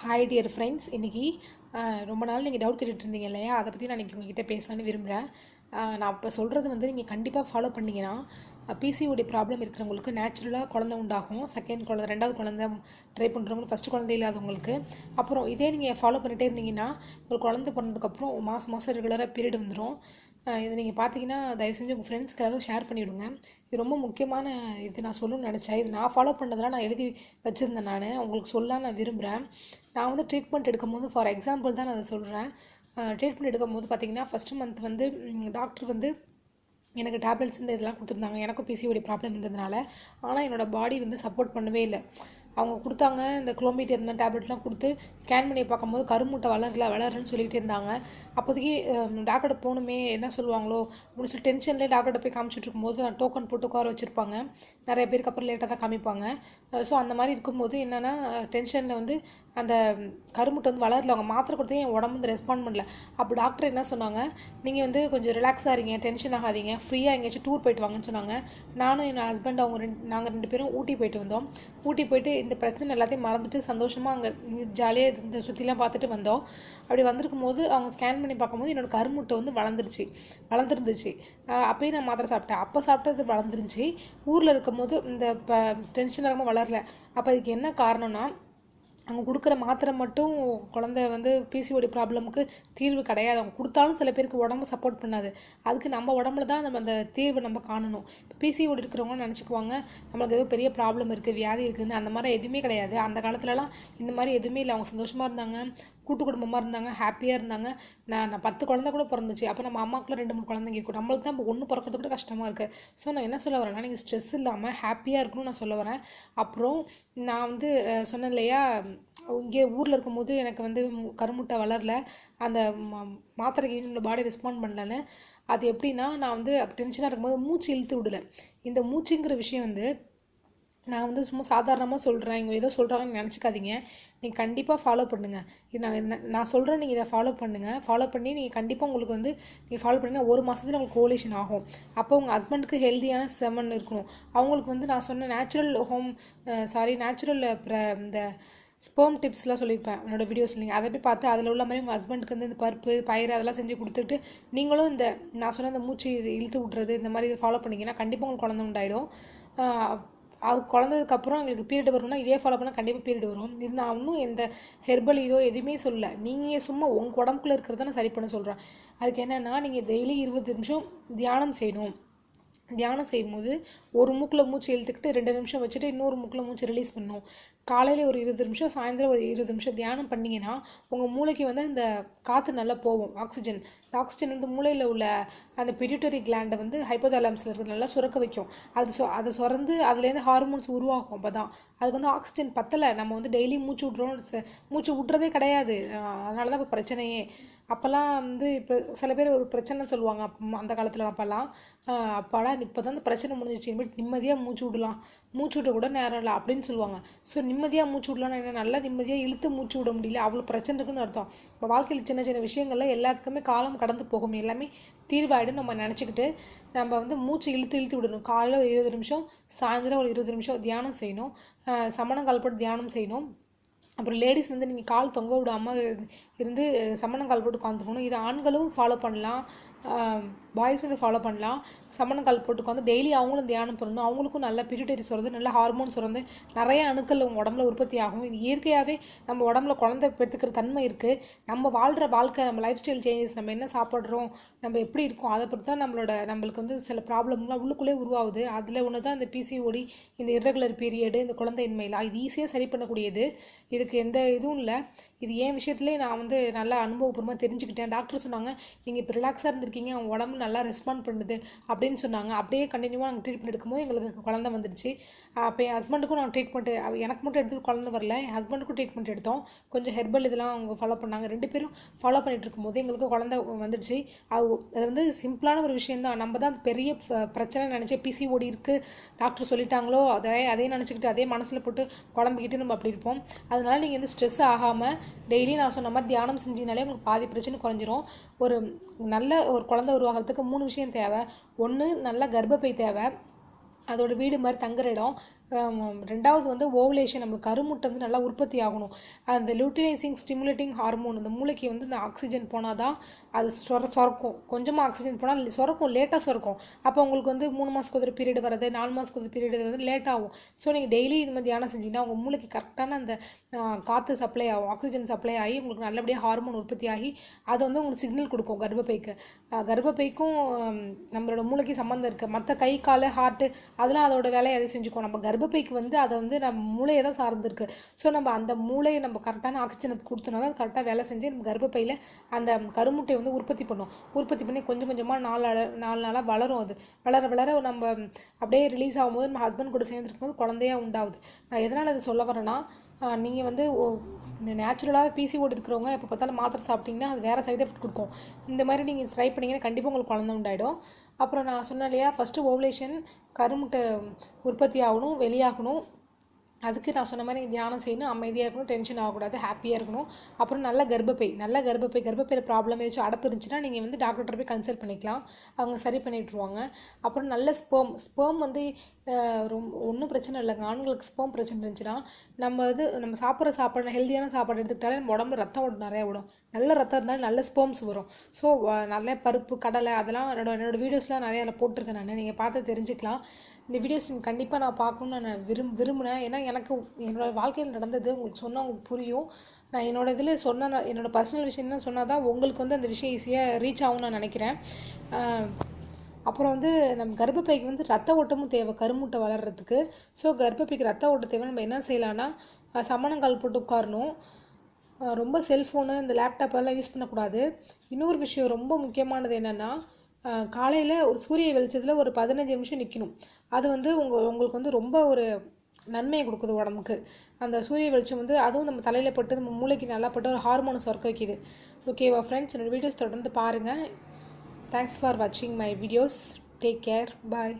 Hi dear friends. இன்றைக்கி ரொம்ப நாள் நீங்கள் டவுட் கேட்டுட்டு இருந்தீங்க இல்லையா, அதை பற்றி நான் இன்றைக்கி உங்ககிட்ட பேசலான்னு விரும்புகிறேன். நான் இப்போ சொல்கிறது வந்து நீங்கள் கண்டிப்பாக ஃபாலோ பண்ணிங்கன்னா பிசிஓடி ப்ராப்ளம் இருக்கிறவங்களுக்கு நேச்சுரலாக குழந்தை உண்டாகும். செகண்ட் குழந்தை, ரெண்டாவது குழந்தை ட்ரை பண்ணுறவங்களுக்கு, ஃபஸ்ட்டு குழந்தை இல்லாதவங்களுக்கு. அப்புறம் இதே நீங்கள் ஃபாலோ பண்ணிகிட்டே இருந்தீங்கன்னா ஒரு குழந்தை பிறந்ததுக்கப்புறம் மாதம் ரெகுலராக பீரியட் வந்துடும். இதை நீங்கள் பார்த்தீங்கன்னா தயவு செஞ்சு உங்கள் ஃப்ரெண்ட்ஸ்க்கு எல்லாரும் ஷேர் பண்ணிவிடுங்க. இது ரொம்ப முக்கியமான இது. நான் சொல்லணும்னு நினச்சேன். இது நான் ஃபாலோ பண்ணதெல்லாம் நான் எழுதி வச்சுருந்தேன். நான் உங்களுக்கு சொல்ல நான் விரும்புகிறேன். நான் வந்து ட்ரீட்மெண்ட் எடுக்கும்போது ஃபார் எக்ஸாம்பிள் தான் நான் அதை சொல்கிறேன். ட்ரீட்மெண்ட் எடுக்கும்போது பார்த்தீங்கன்னா ஃபஸ்ட்டு மந்த் வந்து டாக்டர் வந்து எனக்கு டேப்லெட்ஸ் இந்த இதெல்லாம் கொடுத்துருந்தாங்க. எனக்கும் பிசிஓடி ப்ராப்ளம் இருந்ததுனால. ஆனால் என்னோடய பாடி வந்து சப்போர்ட் பண்ணவே இல்லை. அவங்க கொடுத்தாங்க இந்த குளோமீட்டர் இந்த டேப்லெட்லாம் கொடுத்து ஸ்கேன் பண்ணி பார்க்கும்போது கருமுட்டை வளரலன்னு சொல்லிகிட்டே இருந்தாங்க. அப்போதைக்கு டாக்டர்கிட்ட போகணுமே, என்ன சொல்லுவாங்களோ அப்படின்னு சொல்லி டென்ஷன்லேயே டாக்டர்கிட்ட போய் காமிச்சிட்டு இருக்கும்போது நான் டோக்கன் போட்டு உட்கார வச்சுருப்பாங்க. நிறைய பேருக்கு அப்புறம் லேட்டாக தான் காமிப்பாங்க. ஸோ அந்த மாதிரி இருக்கும்போது என்னென்னா டென்ஷனில் வந்து அந்த கருமுட்டை வந்து வளரல. அவங்க மாத்திரை கொடுத்தே என் உடம்பு வந்து ரெஸ்பாண்ட் பண்ணல. அப்போ டாக்டர் என்ன சொன்னாங்க, நீங்கள் வந்து கொஞ்சம் ரிலாக்ஸாக இருங்க, டென்ஷன் ஆகாதீங்க, ஃப்ரீயாக எங்கேயாச்சும் டூர் போயிட்டு வாங்கன்னு சொன்னாங்க. நானும் என் ஹஸ்பண்ட் நாங்கள் ரெண்டு பேரும் ஊட்டி போயிட்டு வந்தோம். ஊட்டி போயிட்டு இந்த பிரச்சனை எல்லாத்தையும் மறந்துட்டு சந்தோஷமாக அங்கே ஜாலியாக இந்த சுற்றிலாம் பார்த்துட்டு வந்தோம். அப்படி வந்திருக்கும் போது அவங்க ஸ்கேன் பண்ணி பார்க்கும்போது என்னோடய கருமுட்டை வந்து வளர்ந்துருந்துச்சு. அப்போயும் நான் மாத்திரை சாப்பிட்டேன். அப்போ சாப்பிட்டது வளர்ந்துருந்துச்சு. ஊரில் இருக்கும் போது இந்த டென்ஷன் ஆகாமல் வளரல. அப்போ அதுக்கு என்ன காரணம்னா, அவங்க கொடுக்குற மாத்திரை மட்டும் குழந்தை வந்து பிசிஓடி ப்ராப்ளமுக்கு தீர்வு கிடையாது. அவங்க கொடுத்தாலும் சில பேருக்கு உடம்பு சப்போர்ட் பண்ணாது. அதுக்கு நம்ம உடம்புல தான் நம்ம அந்த தீர்வை நம்ம காணணும். இப்போ பிசிஓடி இருக்கிறவங்க நினச்சிக்குவாங்க நம்மளுக்கு ஏதோ பெரிய ப்ராப்ளம் இருக்குது, வியாதி இருக்குதுன்னு. அந்த மாதிரி எதுவுமே கிடையாது. அந்த காலத்துலலாம் இந்த மாதிரி எதுவுமே இல்லை. அவங்க சந்தோஷமாக இருந்தாங்க, கூட்டு குடும்பமாக இருந்தாங்க, ஹாப்பியாக இருந்தாங்க. நான் 10 குழந்தை கூட பிறந்துச்சு. அப்போ நம்ம அம்மாக்குள்ள 2-3 குழந்தைங்க இருக்கும். நம்மளுக்கு தான் இப்போ ஒன்று பிறக்கிறது கூட கஷ்டமாக இருக்குது. ஸோ நான் என்ன சொல்ல வரேன்னா, நீங்கள் ஸ்ட்ரெஸ் இல்லாமல் ஹாப்பியாக இருக்கணும்னு நான் சொல்ல வரேன். அப்புறம் நான் வந்து சொன்னேன் இல்லையா, இங்கே ஊரில் இருக்கும்போது எனக்கு வந்து கருமுட்டை வளரல, அந்த மாத்திரைக்கு என்னோடய பாடி ரெஸ்பாண்ட் பண்ணலன்னு. அது எப்படின்னா, நான் வந்து டென்ஷனாக இருக்கும்போது மூச்சு இழுத்து விடல. இந்த மூச்சுங்கிற விஷயம் வந்து நான் வந்து சும்மா சாதாரணமாக சொல்கிறேன், இவங்க ஏதோ சொல்கிறாங்கன்னு நினச்சிக்காதீங்க. நீங்கள் கண்டிப்பாக ஃபாலோ பண்ணுங்கள். இது நான் சொல்கிறேன், நீங்கள் இதை ஃபாலோ பண்ணுங்கள். ஃபாலோ பண்ணி நீங்கள் கண்டிப்பாக உங்களுக்கு வந்து நீங்கள் ஃபாலோ பண்ணிங்கன்னா 1 மாதத்துல உங்களுக்கு ஓவலேஷன் ஆகும். அப்போ உங்கள் ஹஸ்பண்டுக்கு ஹெல்த்தியான செமன் இருக்கணும். அவங்களுக்கு வந்து நான் சொன்ன நேச்சுரல் இந்த ஸ்பெர்ம் டிப்ஸ்லாம் சொல்லியிருப்பேன் என்னோடய வீடியோஸ். நீங்கள் அதை போய் பார்த்து அதில் உள்ள மாதிரி உங்கள் ஹஸ்பண்டுக்கு வந்து இந்த பருப்பு பயிறு அதெல்லாம் செஞ்சு கொடுத்துட்டு நீங்களும் இந்த நான் சொன்ன இந்த மூச்சு இழுத்து விட்றது இந்த மாதிரி இதை ஃபாலோ பண்ணிங்கன்னா கண்டிப்பாக உங்களுக்கு குழந்தை உண்டாயிடும். அது குழந்ததுக்கப்புறம் எங்களுக்கு பீரியட் வரும்னா இதே ஃபாலோ பண்ணால் கண்டிப்பாக பீரியட் வரும். இது நான் இன்னும் எந்த ஹெர்பல் இதோ எதுவுமே சொல்லலை. நீங்கள் சும்மா உங்கள் உடம்புக்குள்ளே இருக்கிறத நான் சரி பண்ண சொல்கிறேன். அதுக்கு என்னென்னா, நீங்கள் டெய்லி 20 நிமிஷம் தியானம் செய்யணும். தியானம் செய்யும்போது ஒரு மூக்கில் மூச்சு இழுத்துக்கிட்டு 2 நிமிஷம் வச்சுட்டு இன்னொரு மூக்கில் மூச்சு ரிலீஸ் பண்ணணும். காலையில் ஒரு 20 நிமிஷம், சாயந்தரம் ஒரு 20 நிமிஷம் தியானம் பண்ணிங்கன்னா உங்கள் மூளைக்கு வந்து இந்த காற்று நல்லா போகும். ஆக்சிஜன் வந்து மூளையில் உள்ள அந்த பிட்யூட்டரி கிளாண்டை வந்து ஹைப்போதாலமஸில் இருக்கிறது நல்லா சுரக்க வைக்கும். அதை சுரந்து அதுலேருந்து ஹார்மோன்ஸ் உருவாகும். அப்போ தான் அதுக்கு வந்து ஆக்சிஜன் பத்தலை. நம்ம வந்து டெய்லி மூச்சு விட்றதே கிடையாது. அதனால தான் இப்போ பிரச்சனையே. அப்போல்லாம் வந்து இப்போ சில பேர் ஒரு பிரச்சனை சொல்லுவாங்க. அந்த காலத்தில் அப்பாடா இப்போ தான் அந்த பிரச்சனை முடிஞ்சிச்சு, இனிமேல் நிம்மதியாக மூச்சு விடலாம், மூச்சு விட கூட நேரம் இல்லை அப்படின்னு சொல்லுவாங்க. ஸோ நிம்மதியாக மூச்சு விடலாம்னு என்ன, நல்லா நிம்மதியாக இழுத்து மூச்சு விட முடியல, அவ்வளோ பிரச்சனை இருக்குன்னு அர்த்தம். இப்போ வாழ்க்கையில் சின்ன சின்ன விஷயங்கள்ல எல்லாத்துக்குமே காலம் கடந்து போகும், எல்லாமே தீர்வாயிடும் நம்ம நினச்சிக்கிட்டு நம்ம வந்து மூச்சு இழுத்து விடணும். காலையில் 20 நிமிஷம், சாயந்தரம் ஒரு 20 நிமிஷம் தியானம் செய்யணும். சமணங்கால் போட்டு தியானம் செய்யணும். அப்புறம் லேடிஸ் வந்து நீங்கள் கால் தொங்க விடாமல் இருந்து சமணங்கால் போட்டு உட்காந்துக்கணும். இது ஆண்களும் ஃபாலோ பண்ணலாம், பாய்ஸ் வந்து ஃபாலோ பண்ணலாம். சமணங்கால் போட்டு உட்காந்து டெய்லி அவங்களும் தியானம் பண்ணணும். அவங்களுக்கும் நல்ல பிட்யூட்டரி சுரந்து, நல்ல ஹார்மோன்ஸ் சுரந்து நிறைய அணுக்கள் உங்கள் உடம்புல உற்பத்தி ஆகும். இயற்கையாகவே நம்ம உடம்புல குழந்தை பெற்றுக்கிற தன்மை இருக்குது. நம்ம வாழ்கிற வாழ்க்கை, நம்ம லைஃப் ஸ்டைல் சேஞ்சஸ், நம்ம என்ன சாப்பிட்றோம், நம்ம எப்படி இருக்கோம், அதை பொறுத்து தான் நம்மளுக்கு வந்து சில ப்ராப்ளம்லாம் உள்ளுக்குள்ளே உருவாகுது. அதில் ஒன்று தான் இந்த பிசிஓடி, இந்த இர்ரெகுலர் பீரியடு, இந்த குழந்தையின்மையில். இது ஈஸியாக சரி பண்ணக்கூடியது. இதுக்கு எந்த இதுவும் இல்லை. இது என் விஷயத்துலேயே நான் வந்து நல்லா அனுபவபூர்வமாக தெரிஞ்சுக்கிட்டேன். டாக்டர் சொன்னாங்க, நீங்கள் இப்போ ரிலாக்ஸாக இருந்திருக்கீங்க, அவங்க உடம்பு நல்லா ரெஸ்பாண்ட் பண்ணுது அப்படின்னு சொன்னாங்க. அப்படியே கண்டினியூவாக நாங்கள் ட்ரீட்மெண்ட் எடுக்கும்போது எங்களுக்கு குழந்தை வந்துடுச்சு. அப்போ என் ஹஸ்பண்டுக்கும் நாங்கள் ட்ரீட்மெண்ட்டு, எனக்கு மட்டும் எடுத்துகிட்டு குழந்தை வரல, என் ஹஸ்பண்டுக்கும் ட்ரீட்மெண்ட் எடுத்தோம். கொஞ்சம் ஹெர்பல் இதெல்லாம் அவங்க ஃபாலோ பண்ணாங்க. 2 பேரும் ஃபாலோ பண்ணிகிட்டு இருக்கும்போது எங்களுக்கு குழந்தை வந்துடுச்சு. அது வந்து சிம்பிளான ஒரு விஷயந்தான். நம்ம தான் பெரிய பிரச்சனை நினச்சி பிசிஓடி இருக்குது டாக்டர் சொல்லிட்டாங்களோ அதே நினச்சிக்கிட்டு அதே மனசில் போட்டு குழம்பிக்கிட்டு நம்ம அப்படி இருப்போம். அதனால நீங்கள் வந்து ஸ்ட்ரெஸ் ஆகாமல் டெய்லி நான் சொன்ன மாதிரி தியானம் செஞ்சினாலே உங்களுக்கு பாதி பிரச்சனை குறைஞ்சிரும். நல்ல ஒரு குழந்தை உருவாகிறதுக்கு 3 விஷயம் தேவை. 1 நல்ல கர்ப்பப்பை தேவை, அதோட வீடு மாதிரி தங்குற இடம், ரெண்டாவது வந்து ஓவலேஷன், நம்மளுக்கு கருமுட்டை வந்து நல்லா உற்பத்தி ஆகணும். அந்த லுட்டினைசிங் ஸ்டிமுலேட்டிங் ஹார்மோன் இந்த மூளைக்கு வந்து இந்த ஆக்சிஜன் போனால் தான் அது சுரக்கும். கொஞ்சமாக ஆக்சிஜன் போனால் சுரக்கும், லேட்டாக சுரக்கும். அப்போ உங்களுக்கு வந்து 3 மாதத்துக்கு ஒரு பீரியட் வர்றது, 4 மாதத்துக்கு ஒரு பீரியட் வந்து லேட் ஆகும். ஸோ நீங்கள் டெய்லி இது மாதிரி தியானம் செஞ்சிங்கன்னா உங்கள் மூளைக்கு கரெக்டான அந்த காற்று சப்ளை ஆகும், ஆக்சிஜன் சப்ளை ஆகி உங்களுக்கு நல்லபடியாக ஹார்மோன் உற்பத்தி ஆகி அது வந்து உங்களுக்கு சிக்னல் கொடுக்கும் கர்ப்பப்பைக்கு. கர்ப்பப்பைக்கும் நம்மளோட மூளைக்கு சம்மந்தம் இருக்குது. மற்ற கை கால் ஹார்ட்டு அதெல்லாம் அதோட வேலையை அதை செஞ்சுக்கோ. நம்ம கர்ப்பப்பைக்கு வந்து அதை வந்து நம்ம மூளையை தான் சார்ந்திருக்கு. ஸோ நம்ம அந்த மூளையை நம்ம கரெக்டான ஆக்சிஜனை கொடுத்தோம்னா தான் கரெக்டாக வேலை செஞ்சு நம்ம கர்ப்பப்பையில் அந்த கருமுட்டையை வந்து உற்பத்தி பண்ணி கொஞ்சம் கொஞ்சமாக 4 நாளாக வளரும். அது வளர வளர நம்ம அப்படியே ரிலீஸ் ஆகும்போது நம்ம ஹஸ்பண்ட் கூட சேர்ந்துருக்கும் போது குழந்தையா உண்டாகுது. நான் எதனால் அதை சொல்ல வரேன்னா, நீங்கள் வந்து நேச்சுரலாக பிசிஓடி இருக்கிறவங்க எப்போ பார்த்தாலும் மாத்திரை சாப்பிட்டிங்கன்னா அது வேறு சைட் எஃபெக்ட் கொடுக்கும். இந்த மாதிரி நீங்கள் ட்ரை பண்ணிங்கன்னா கண்டிப்பாக உங்களுக்கு குழந்தை உண்டாயிடும். அப்புறம் நான் சொன்னேன் இல்லையா, ஃபஸ்ட்டு ஓவலேஷன், கருமுட்டை உற்பத்தி ஆகணும், வெளியாகணும். அதுக்கு நான் சொன்ன மாதிரி தியானம் செய்யணும், அமைதியாக இருக்கணும், டென்ஷன் ஆகக்கூடாது, ஹாப்பியாக இருக்கணும். அப்புறம் நல்ல கர்ப்பப்பையில் ப்ராப்ளம் ஏதாச்சும் அடப்பு இருந்துச்சுன்னா நீங்கள் வந்து டாக்டர்கிட்ட போய் கன்சல்ட் பண்ணிக்கலாம், அவங்க சரி பண்ணிட்டுருவாங்க. அப்புறம் நல்ல ஸ்பெர்ம் வந்து ஒன்றும் பிரச்சனை இல்லைங்க. ஆண்களுக்கு ஸ்பெர்ம் பிரச்சனை இருந்துச்சுன்னா நம்ம சாப்பிட்ற சாப்பாடு ஹெல்த்தியான சாப்பாடு எடுத்துக்கிட்டாலே நம்ம உடம்புல ரத்தம் ஓட்டம் நிறையா விடும். நல்ல ரத்தம் இருந்தாலும் நல்ல ஸ்பெர்ம்ஸ் வரும். ஸோ நல்ல பருப்பு, கடலை அதெல்லாம் என்னோட வீடியோஸ்லாம் நிறையா அதில் போட்டிருக்கேன் நான், நீங்கள் பார்த்து தெரிஞ்சுக்கலாம். இந்த வீடியோஸ் கண்டிப்பாக நான் பார்க்கணுன்னு நான் விரும்பினேன். ஏன்னா எனக்கு என்னோடய வாழ்க்கையில் நடந்தது உங்களுக்கு சொன்னால் உங்களுக்கு புரியும். நான் என்னோடய இதில் என்னோடய பர்சனல் விஷயம் தான் சொன்னால் தான் உங்களுக்கு வந்து அந்த விஷயம் ஈஸியாக ரீச் ஆகும்னு நான் நினைக்கிறேன். அப்புறம் வந்து நம்ம கர்ப்பப்பைக்கு வந்து ரத்த ஓட்டமும் தேவை கருமுட்டை வளர்கிறதுக்கு. ஸோ கர்ப்பப்பைக்கு ரத்த ஓட்டம் தேவை. நம்ம என்ன செய்யலான்னா, சமணங்கால் போட்டு உட்காரணும். ரொம்ப செல்ஃபோனு இந்த லேப்டாப் எல்லாம் யூஸ் பண்ணக்கூடாது. இன்னொரு விஷயம் ரொம்ப முக்கியமானது என்னென்னா, காலையில் ஒரு சூரிய வெளிச்சத்தில் ஒரு 15 நிமிஷம் நிற்கணும். அது வந்து உங்களுக்கு வந்து ரொம்ப ஒரு நன்மையை கொடுக்குது உடம்புக்கு. அந்த சூரிய வெளிச்சம் வந்து அதுவும் நம்ம தலையில் பட்டு நம்ம மூளைக்கு நல்லா பட்டு ஒரு ஹார்மோனை சுரக்க வைக்கிது. ஓகேவா ஃப்ரெண்ட்ஸ், என்னோடய வீடியோஸ் தொடர்ந்து பாருங்கள். தேங்க்ஸ் ஃபார் வாட்சிங் my videos. Take care. Bye.